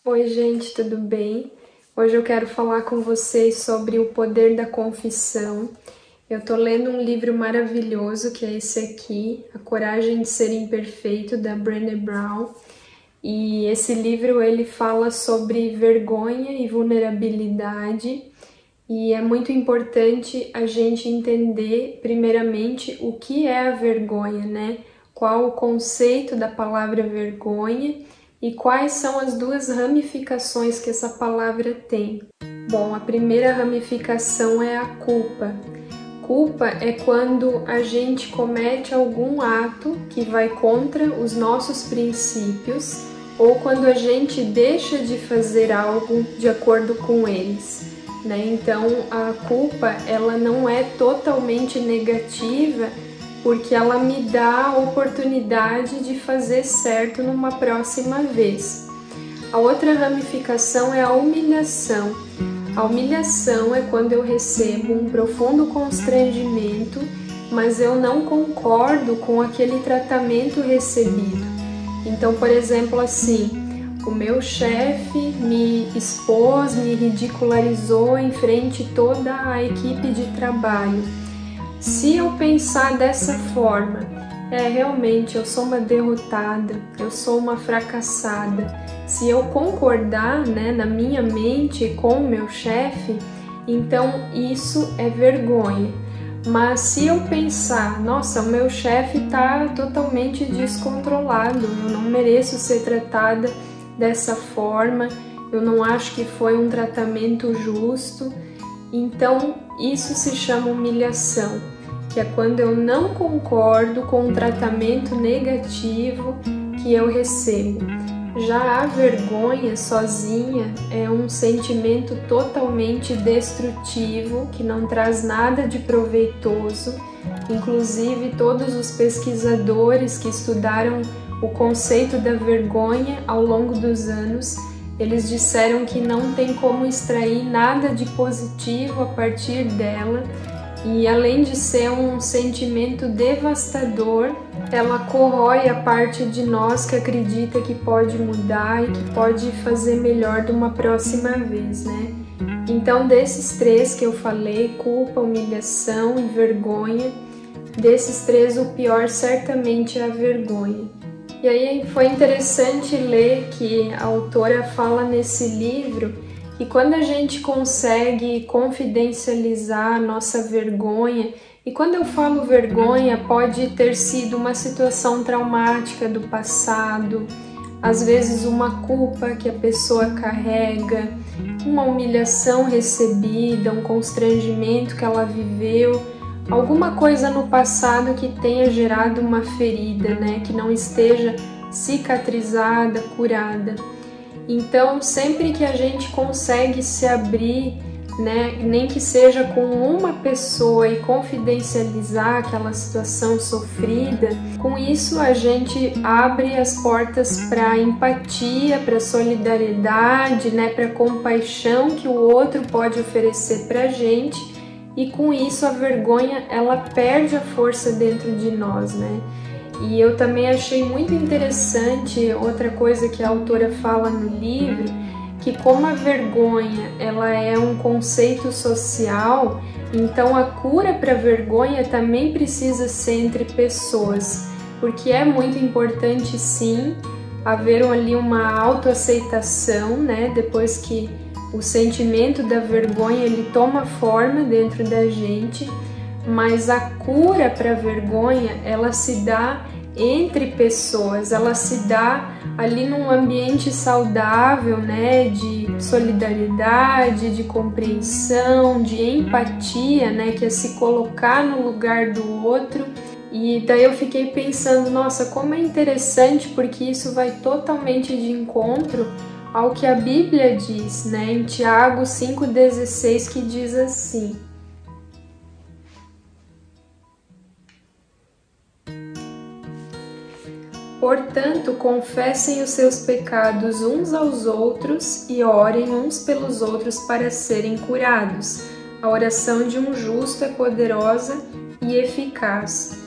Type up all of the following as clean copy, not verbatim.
Oi, gente, tudo bem? Hoje eu quero falar com vocês sobre o poder da confissão. Eu tô lendo um livro maravilhoso que é esse aqui, A Coragem de Ser Imperfeito, da Brené Brown. E esse livro ele fala sobre vergonha e vulnerabilidade. E é muito importante a gente entender, primeiramente, o que é a vergonha, né? Qual o conceito da palavra vergonha e quais são as duas ramificações que essa palavra tem. Bom, a primeira ramificação é a culpa. Culpa é quando a gente comete algum ato que vai contra os nossos princípios ou quando a gente deixa de fazer algo de acordo com eles, né? Então, a culpa ela não é totalmente negativa, porque ela me dá a oportunidade de fazer certo numa próxima vez. A outra ramificação é a humilhação. A humilhação é quando eu recebo um profundo constrangimento, mas eu não concordo com aquele tratamento recebido. Então, por exemplo, assim, o meu chefe me expôs, me ridicularizou em frente a toda a equipe de trabalho. Se eu pensar dessa forma, realmente eu sou uma derrotada, eu sou uma fracassada. Se eu concordar, né, na minha mente com o meu chefe, então isso é vergonha. Mas se eu pensar, nossa, o meu chefe está totalmente descontrolado, eu não mereço ser tratada dessa forma, eu não acho que foi um tratamento justo, então isso se chama humilhação, que é quando eu não concordo com o tratamento negativo que eu recebo. Já a vergonha sozinha é um sentimento totalmente destrutivo, que não traz nada de proveitoso. Inclusive, todos os pesquisadores que estudaram o conceito da vergonha ao longo dos anos, eles disseram que não tem como extrair nada de positivo a partir dela. E além de ser um sentimento devastador, ela corrói a parte de nós que acredita que pode mudar e que pode fazer melhor de uma próxima vez, né? Então, desses três que eu falei, culpa, humilhação e vergonha, desses três o pior certamente é a vergonha. E aí foi interessante ler que a autora fala nesse livro que quando a gente consegue confidencializar a nossa vergonha, e quando eu falo vergonha, pode ter sido uma situação traumática do passado, às vezes uma culpa que a pessoa carrega, uma humilhação recebida, um constrangimento que ela viveu, alguma coisa no passado que tenha gerado uma ferida, né, que não esteja cicatrizada, curada. Então, sempre que a gente consegue se abrir, né, nem que seja com uma pessoa e confidencializar aquela situação sofrida, com isso a gente abre as portas para empatia, para solidariedade, né, para compaixão que o outro pode oferecer para a gente, e com isso a vergonha ela perde a força dentro de nós, né? E eu também achei muito interessante outra coisa que a autora fala no livro, que como a vergonha ela é um conceito social, então a cura para a vergonha também precisa ser entre pessoas, porque é muito importante sim haver ali uma autoaceitação, né? Depois que o sentimento da vergonha ele toma forma dentro da gente, mas a cura para a vergonha, ela se dá entre pessoas, ela se dá ali num ambiente saudável, né, de solidariedade, de compreensão, de empatia, né, que é se colocar no lugar do outro. E daí eu fiquei pensando, nossa, como é interessante, porque isso vai totalmente de encontro ao que a Bíblia diz, né, em Tiago 5,16, que diz assim: portanto, confessem os seus pecados uns aos outros e orem uns pelos outros para serem curados. A oração de um justo é poderosa e eficaz.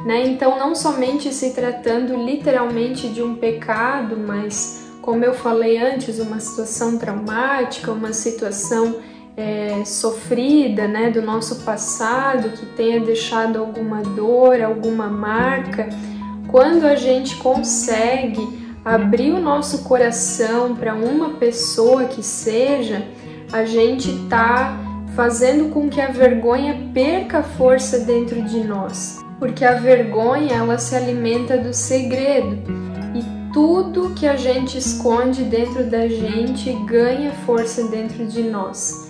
Né? Então, não somente se tratando literalmente de um pecado, mas como eu falei antes, uma situação traumática, uma situação sofrida, né, do nosso passado, que tenha deixado alguma dor, alguma marca, quando a gente consegue abrir o nosso coração para uma pessoa que seja, a gente está fazendo com que a vergonha perca força dentro de nós, porque a vergonha ela se alimenta do segredo e tudo que a gente esconde dentro da gente ganha força dentro de nós.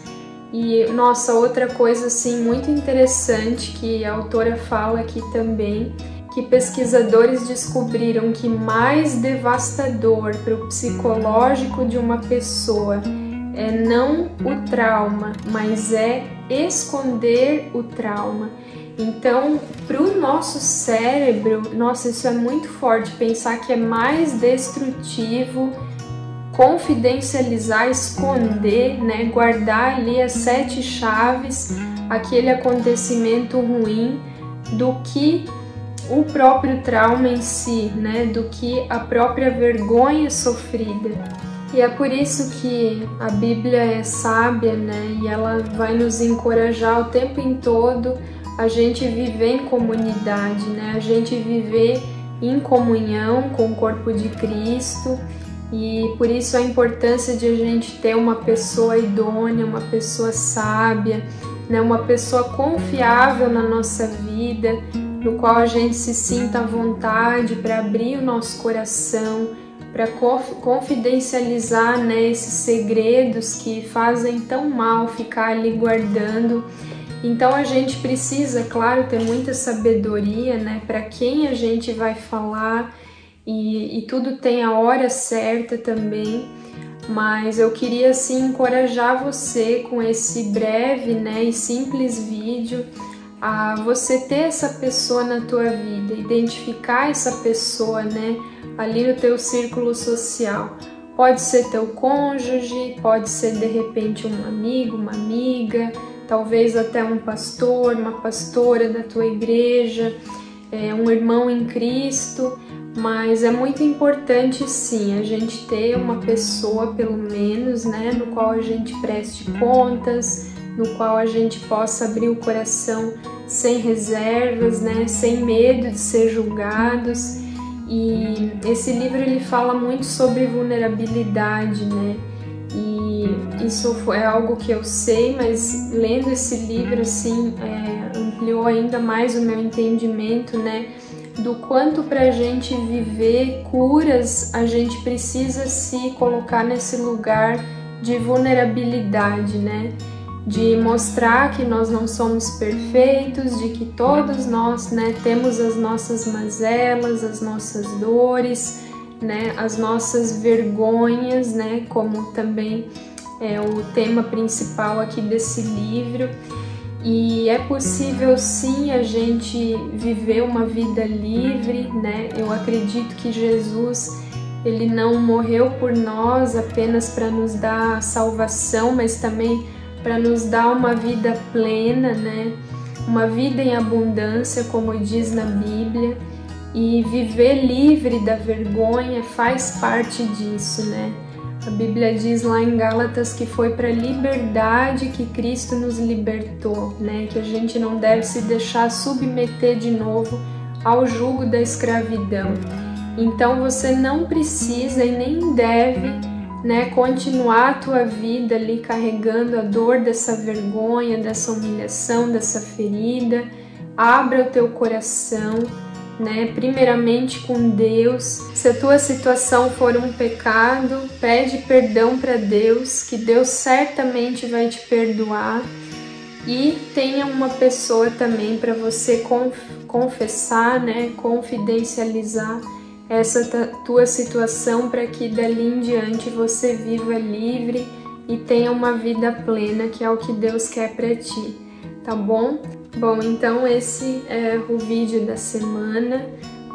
E, nossa, outra coisa assim muito interessante que a autora fala aqui também, que pesquisadores descobriram que mais devastador para o psicológico de uma pessoa é não o trauma, mas é esconder o trauma. Então, para o nosso cérebro, nossa, isso é muito forte, pensar que é mais destrutivo confidencializar, esconder, né, guardar ali as 7 chaves, aquele acontecimento ruim, do que o próprio trauma em si, né, do que a própria vergonha sofrida. E é por isso que a Bíblia é sábia, né, e ela vai nos encorajar o tempo todo a gente viver em comunidade, né, a gente viver em comunhão com o corpo de Cristo. E por isso a importância de a gente ter uma pessoa idônea, uma pessoa sábia, né, uma pessoa confiável na nossa vida, no qual a gente se sinta à vontade para abrir o nosso coração, para confidencializar, né, esses segredos que fazem tão mal ficar ali guardando. Então a gente precisa, claro, ter muita sabedoria, né, para quem a gente vai falar. E tudo tem a hora certa também, mas eu queria assim encorajar você com esse breve, né, e simples vídeo a você ter essa pessoa na tua vida, identificar essa pessoa, né, ali no teu círculo social. Pode ser teu cônjuge, pode ser de repente um amigo, uma amiga, talvez até um pastor, uma pastora da tua igreja, um irmão em Cristo. Mas é muito importante sim a gente ter uma pessoa pelo menos, né, no qual a gente preste contas, no qual a gente possa abrir o coração sem reservas, né, sem medo de ser julgados. E esse livro ele fala muito sobre vulnerabilidade, né, e isso é algo que eu sei, mas lendo esse livro assim ampliou ainda mais o meu entendimento, né, do quanto para a gente viver curas, a gente precisa se colocar nesse lugar de vulnerabilidade, né? De mostrar que nós não somos perfeitos, de que todos nós, né, temos as nossas mazelas, as nossas dores, né, as nossas vergonhas, né, como também é o tema principal aqui desse livro. E é possível sim a gente viver uma vida livre, né? Eu acredito que Jesus, ele não morreu por nós apenas para nos dar salvação, mas também para nos dar uma vida plena, né? Uma vida em abundância, como diz na Bíblia. E viver livre da vergonha faz parte disso, né? A Bíblia diz lá em Gálatas que foi para a liberdade que Cristo nos libertou, né? Que a gente não deve se deixar submeter de novo ao jugo da escravidão. Então você não precisa e nem deve, né, continuar a tua vida ali carregando a dor dessa vergonha, dessa humilhação, dessa ferida. Abra o teu coração, né, primeiramente com Deus. Se a tua situação for um pecado, pede perdão para Deus, que Deus certamente vai te perdoar. E tenha uma pessoa também para você confessar, né, confidencializar essa tua situação, para que dali em diante você viva livre e tenha uma vida plena, que é o que Deus quer para ti, tá bom? Bom, então esse é o vídeo da semana.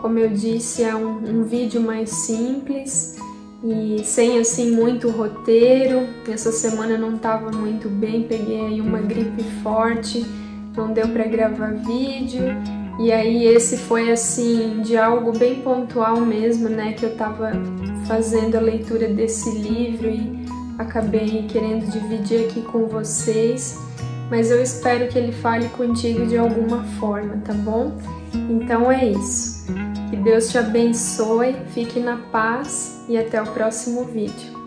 Como eu disse, é um vídeo mais simples e sem assim muito roteiro. Essa semana não estava muito bem, peguei aí uma gripe forte, não deu para gravar vídeo. E aí esse foi assim de algo bem pontual mesmo, né, que eu tava fazendo a leitura desse livro e acabei querendo dividir aqui com vocês, mas eu espero que ele fale contigo de alguma forma, tá bom? Então é isso. Que Deus te abençoe, fique na paz e até o próximo vídeo.